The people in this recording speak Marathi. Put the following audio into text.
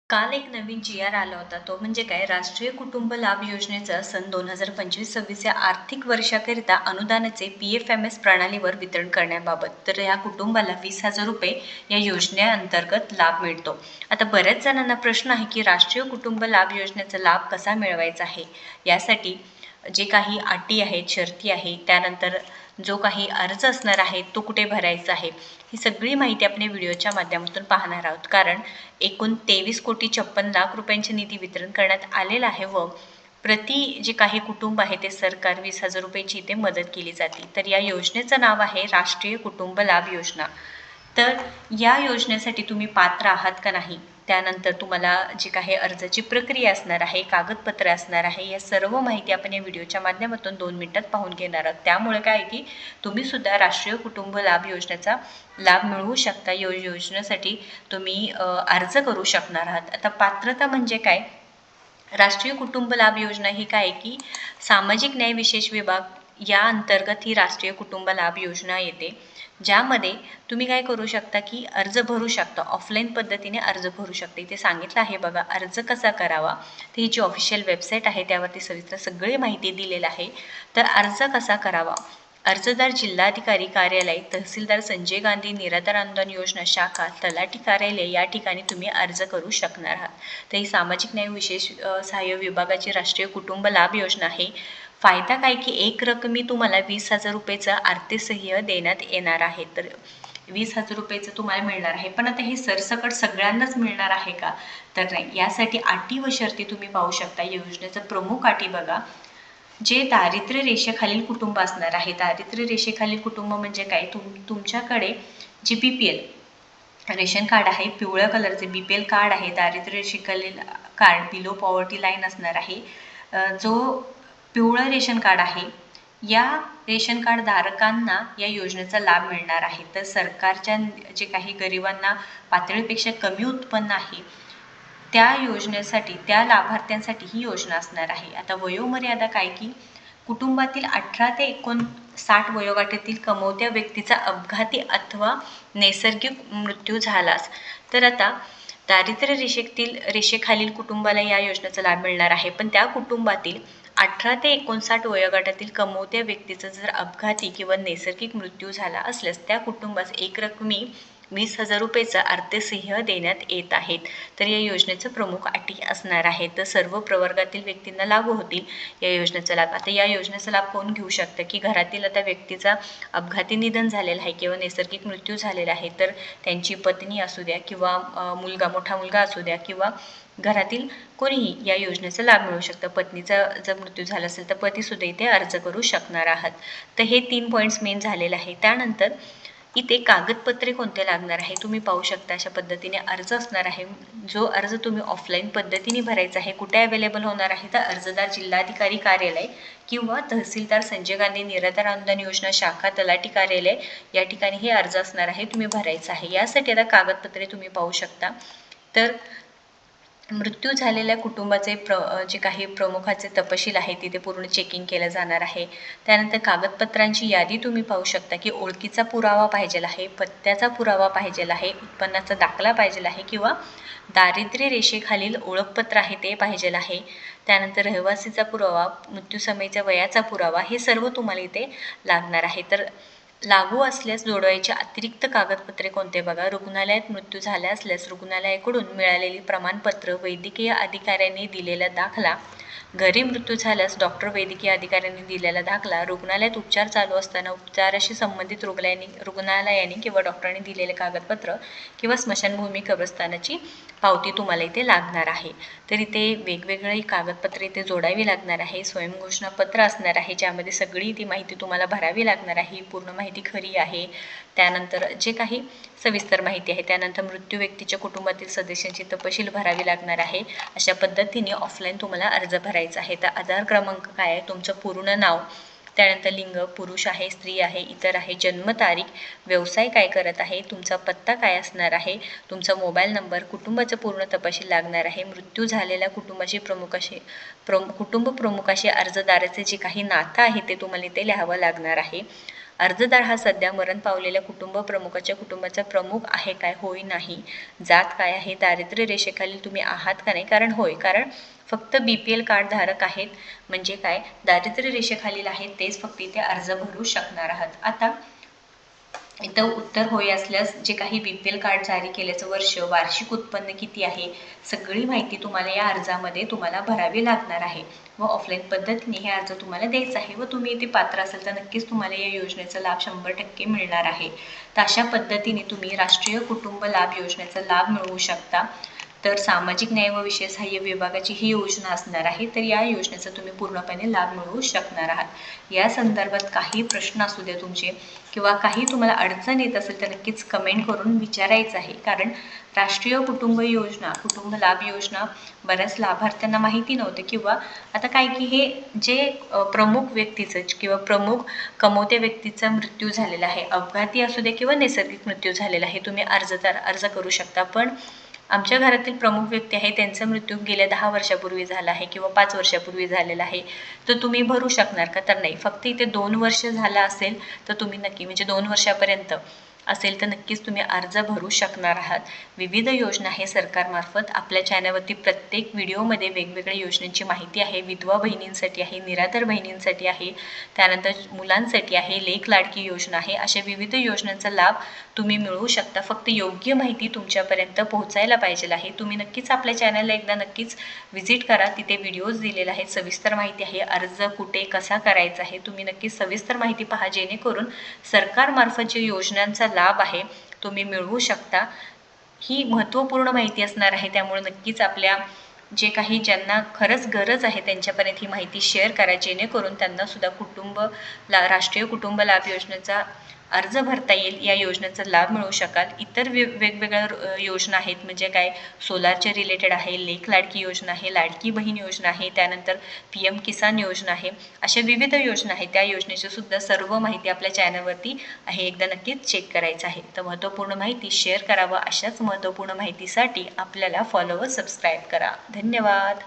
काल एक नवीन जी-आर आला होता. तो म्हणजे काय राष्ट्रीय कुटुंब लाभ योजनेचा सन 2025-26 या आर्थिक वर्षाकरिता अनुदानाचे पी-एफ-एम-एस प्रणालीवर वितरण करण्याबाबत. तर या कुटुंबाला ₹20,000 या योजनेअंतर्गत लाभ मिळतो. आता बऱ्याच जणांना प्रश्न आहे की राष्ट्रीय कुटुंब लाभ योजनेचा लाभ कसा मिळवायचा आहे. यासाठी जे काही अटी आहेत, शर्ती आहे, त्यानंतर जो काही अर्ज असणार आहे तो कुठे भरायचा आहे, ही सगळी माहिती आपण व्हिडिओच्या माध्यमातून पाहणार आहोत. कारण एकूण 23,56,00,000 रुपयांचे निधी वितरण करण्यात आलेलं आहे व प्रति जे काही कुटुंब आहे ते सरकार ₹20,000ची इथे मदत केली जाते. तर या योजनेचं नाव आहे राष्ट्रीय कुटुंब लाभ योजना. तर या योजनेसाठी तुम्ही पात्र आहात का नाही, त्यानंतर तुम्हाला जी काही अर्जाची प्रक्रिया असणार आहे, कागदपत्र असणार आहे, या सर्व माहिती आपण या व्हिडिओच्या माध्यमातून 2 मिनिटात पाहून घेणार आहोत. त्यामुळे काय आहे की तुम्ही सुद्धा राष्ट्रीय कुटुंब लाभ योजनेचा लाभ मिळवू शकता. या योजनेसाठी तुम्ही अर्ज करू शकणार आहात. आता पात्रता म्हणजे काय? राष्ट्रीय कुटुंब लाभ योजना ही काय की सामाजिक न्याय विशेष विभाग या अंतर्गत ही राष्ट्रीय कुटुंब लाभ योजना येते, ज्यामध्ये तुम्ही काय करू शकता की अर्ज भरू शकता. ऑफलाईन पद्धतीने अर्ज भरू शकता. इथे सांगितलं आहे बघा अर्ज कसा करावा. ती जी ऑफिशियल वेबसाईट आहे त्यावरती सविस्तर सगळी माहिती दिलेली आहे. तर अर्ज कसा करावा. अर्जदार जिल्हाधिकारी कार्यालय, तहसीलदार संजय गांधी निराधार अनुदान योजना शाखा, तलाठी कार्यालय या ठिकाणी तुम्ही अर्ज करू शकणार आहात. तर ही सामाजिक न्याय विशेष सहाय्य विभागाची राष्ट्रीय कुटुंब लाभ योजना आहे. फायदा काय की एक रकमी तुम्हाला ₹20,000 आर्थिक देण्यात येणार आहे. तर ₹20,000 तुम्हाला मिळणार आहे. पण आता हे सरसकट सगळ्यांनाच मिळणार आहे का? तर नाही. यासाठी अटी व शर्ती तुम्ही पाहू शकता. या योजनेचं प्रमुख अटी बघा. जे दारिद्र्य रेषेखालील कुटुंब असणार आहे. दारिद्र्य रेषेखालील कुटुंब म्हणजे काय? तुमच्याकडे जी BPL रेशन कार्ड आहे, पिवळ्या कलरचे BPL कार्ड आहे, दारिद्र्य रेषेखालील कार्ड बिलो पॉवर्टी लाईन असणार आहे. जो पिवळं रेशन कार्ड आहे, या रेशन कार्ड धारकांना या योजनेचा लाभ मिळणार आहे. तर सरकारच्या जे काही गरिबांना पातळीपेक्षा कमी उत्पन्न आहे त्या योजनेसाठी, त्या लाभार्थ्यांसाठी ही योजना असणार आहे. आता वयोमर्यादा काय की कुटुंबातील 18 ते 59 वयोगटातील कमवत्या व्यक्तीचा अपघाती अथवा नैसर्गिक मृत्यू झालास तर आता दारिद्र्य रेषेखालील कुटुंबाला या योजनेचा लाभ मिळणार आहे. पण त्या कुटुंबातील 18 ते 59 वयोगटातील कमवत्या व्यक्तीचा जर अपघाती किंवा नैसर्गिक मृत्यू झाला असल्यास त्या कुटुंबास एक रकमी ₹20,000 अर्थसहाय्य देण्यात येत आहेत. तर या योजनेचं प्रमुख अटी असणार आहे. तर सर्व प्रवर्गातील व्यक्तींना लागू होतील या योजनेचा लाभ. आता या योजनेचा लाभ कोण घेऊ शकतं की घरातील आता व्यक्तीचा अपघाती निधन झालेला आहे किंवा नैसर्गिक मृत्यू झालेला आहे, तर त्यांची पत्नी असू द्या किंवा मोठा मुलगा असू द्या किंवा घरातील कोणीही या योजनेचा लाभ मिळू शकतं. पत्नीचा जर मृत्यू झाला असेल तर पतीसुद्धा इथे अर्ज करू शकणार आहात. तर हे 3 पॉईंट्स मेन झालेले आहे. त्यानंतर इथे कागदपत्रे कोणते लागणार आहे तुम्ही पाहू शकता. अशा पद्धतीने अर्ज असणार आहे. जो अर्ज तुम्ही ऑफलाईन पद्धतीने भरायचा आहे. कुठे अवेलेबल होणार आहे तर अर्जदार जिल्हाधिकारी कार्यालय किंवा तहसीलदार संजय गांधी निराधार अनुदान योजना शाखा, तलाठी कार्यालय या ठिकाणी हे अर्ज असणार आहे, तुम्ही भरायचा आहे. यासाठी आता कागदपत्रे तुम्ही पाहू शकता. तर मृत्यू झालेल्या कुटुंबाचे जे काही प्रमुखाचे तपशील आहे तिथे पूर्ण चेकिंग केलं जाणार आहे. त्यानंतर कागदपत्रांची यादी तुम्ही पाहू शकता की ओळखीचा पुरावा पाहिजे आहे, पत्त्याचा पुरावा पाहिजे आहे, उत्पन्नाचा दाखला पाहिजे आहे किंवा दारिद्र्य रेषेखालील ओळखपत्र आहे ते पाहिजे आहे. त्यानंतर रहिवासीचा पुरावा, मृत्यूसमयीच्या वयाचा पुरावा, हे सर्व तुम्हाला इथे लागणार आहे. तर लागू असल्यास जोडवायचे अतिरिक्त कागदपत्रे कोणते बघा. रुग्णालयात मृत्यू झाला असल्यास रुग्णालयाकडून मिळालेली प्रमाणपत्र, वैद्यकीय अधिकाऱ्यांनी दिलेला दाखला, घरी मृत्यू झाल्यास डॉक्टर वैद्यकीय अधिकाऱ्यांनी दिलेला दाखला, रुग्णालयात उपचार चालू असताना उपचाराशी संबंधित रुग्णालयाने किंवा डॉक्टरांनी दिलेले कागदपत्र किंवा स्मशानभूमी कब्रस्तानाची पावती तुम्हाला इथे लागणार आहे. तर इथे वेगवेगळी कागदपत्रे इथे जोडावी लागणार आहे. स्वयंघोषणापत्र असणार आहे ज्यामध्ये सगळी ती माहिती तुम्हाला भरावी लागणार आहे. पूर्ण माहिती खरी आहे. त्यानंतर जे काही सविस्तर माहिती आहे, त्यानंतर मृत्यू व्यक्तीच्या कुटुंबातील सदस्यांची तपशील भरावी लागणार आहे. अशा पद्धतीने ऑफलाईन तुम्हाला अर्ज भरायचा आहे. तर आधार क्रमांक काय आहे, तुमचं पूर्ण नाव, त्यानंतर लिंग, पुरुष आहे, स्त्री आहे, इतर आहे, जन्मतारीख, व्यवसाय काय करत आहे, तुमचा पत्ता काय असणार आहे, तुमचा मोबाईल नंबर, कुटुंबाचं पूर्ण तपशील लागणार आहे. मृत्यू झालेल्या कुटुंब प्रमुखाशी अर्जदाराचे जे काही नातं आहे ते तुम्हाला इथे लिहावं लागणार आहे. अर्जदार हा सध्या मरण पावलेल्या कुटुंब प्रमुखाच्या कुटुंबाचा प्रमुख आहे काय? होय, नाही. जात काय आहे? दारिद्र्य रेषेखालील तुम्ही आहात का? नाही. कारण फक्त BPL कार्ड धारक आहेत, म्हणजे काय, दारिद्र्य रेषेखालील आहेत तेच फक्त इथे अर्ज भरू शकणार आहात. आता इथं उत्तर होय असल्यास जे काही BPL कार्ड जारी केल्याचं वर्ष, वार्षिक उत्पन्न किती आहे, सगळी माहिती तुम्हाला या अर्जामध्ये तुम्हाला भरावी लागणार आहे व ऑफलाईन पद्धतीने हे अर्ज तुम्हाला द्यायचा आहे व तुम्ही इथे पात्र असाल तर नक्कीच तुम्हाला या योजनेचा लाभ 100% मिळणार आहे. तर अशा पद्धतीने तुम्ही राष्ट्रीय कुटुंब लाभ योजनेचा लाभ मिळवू शकता. तर सामाजिक न्याय व विशेष सहाय्य विभागाची ही योजना असणार आहे. तर या योजनेचा तुम्ही पूर्णपणे लाभ मिळवू शकणार आहात. या संदर्भात काही प्रश्न असू द्या तुमचे किंवा काही तुम्हाला अडचण येत असेल तर नक्कीच कमेंट करून विचारायचं आहे. कारण राष्ट्रीय कुटुंब योजना, कुटुंब लाभ योजना बऱ्याच लाभार्थ्यांना माहिती नव्हते किंवा आता काय की हे जे प्रमुख व्यक्तीचं किंवा प्रमुख कमवत्या व्यक्तीचा मृत्यू झालेला आहे, अपघाती असू दे किंवा नैसर्गिक मृत्यू झालेला आहे, तुम्ही अर्ज करू शकता. पण आमच्या घरातील प्रमुख व्यक्ती आहे त्यांचा मृत्यू गेल्या 10 वर्षापूर्वी झाला आहे किंवा 5 वर्षापूर्वी झालेला आहे, तर तुम्ही भरू शकणार का? तर नाही. फक्त इथे 2 वर्ष झाला असेल तर तुम्ही नक्की, म्हणजे 2 वर्षापर्यंत असेल तर नक्कीच तुम्ही अर्ज भरू शकणार आहात. विविध योजना आहे सरकारमार्फत. आपल्या चॅनलवरती प्रत्येक व्हिडिओमध्ये वेगवेगळ्या योजनांची माहिती आहे. विधवा बहिणींसाठी आहे, निराधार बहिणींसाठी आहे, त्यानंतर मुलांसाठी आहे, लेक लाडकी योजना आहे. अशा विविध योजनांचा लाभ तुम्ही मिळवू शकता. फक्त योग्य माहिती तुमच्यापर्यंत पोहोचायला पाहिजे आहे. तुम्ही नक्कीच आपल्या चॅनलला एकदा नक्कीच व्हिजिट करा. तिथे व्हिडिओज दिलेले आहेत, सविस्तर माहिती आहे, अर्ज कुठे कसा करायचा आहे, तुम्ही नक्कीच सविस्तर माहिती पहा, जेणेकरून सरकारमार्फत जे योजनांचा लाभ आहे तुम्ही मिळवू शकता. ही महत्त्वपूर्ण माहिती असणार आहे, त्यामुळे नक्कीच आपल्या जे काही ज्यांना खरंच गरज आहे त्यांच्यापर्यंत ही माहिती शेअर करा, जेणेकरून त्यांना सुद्धा राष्ट्रीय कुटुंब लाभ योजनेचा अर्ज भरता येईल, या योजनेचा लाभ मिळू शकाल. इतर वेगवेगळ्या योजना आहेत, म्हणजे काय, सोलारच्या रिलेटेड आहे, लेक लाडकी योजना आहे, लाडकी बहीण योजना आहे, त्यानंतर PM किसान योजना आहे. अशा विविध योजना आहेत. त्या योजनेची सुद्धा सर्व माहिती आपल्या चॅनलवरती आहे, एकदा नक्कीच चेक करायचं आहे. तर महत्त्वपूर्ण माहिती शेअर करावं. अशाच महत्त्वपूर्ण माहितीसाठी आपल्याला फॉलो व सबस्क्राईब करा. धन्यवाद.